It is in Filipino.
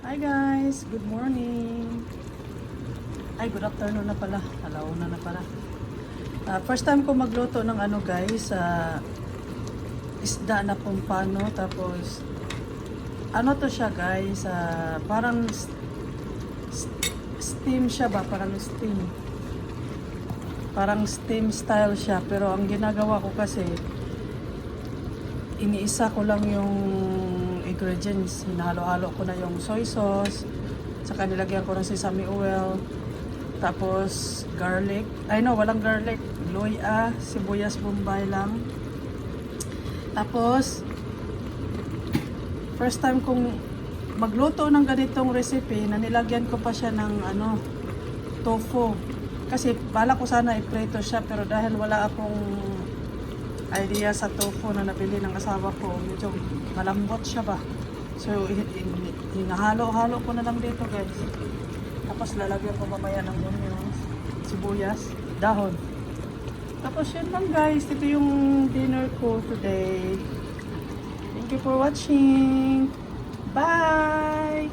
Hi guys, good morning. Ay, good afternoon na pala. Alauna na pala. First time ko magluto ng ano guys, isda na pumpano. Tapos, ano to siya guys, parang steam siya ba? Parang steam. Parang steam style siya. Pero ang ginagawa ko kasi, iniisa ko lang yung ingredients. Hinahalo-halo ko na yung soy sauce. Saka nilagyan ko ng sesame oil. Tapos garlic. Ay no, walang garlic. Luya, sibuyas bombay lang. Tapos first time kong magluto ng ganitong recipe na nilagyan ko pa siya ng ano, tofu. Kasi bala ko sana i-prito siya pero dahil wala akong idea sa tofu na nabili ng asawa ko, medyo malambot siya ba. So, hinahalo-halo ko na lang dito guys. Tapos lalagyan ko mamaya ng onions, sibuyas, dahon. Tapos yun lang guys, ito yung dinner ko today. Thank you for watching. Bye!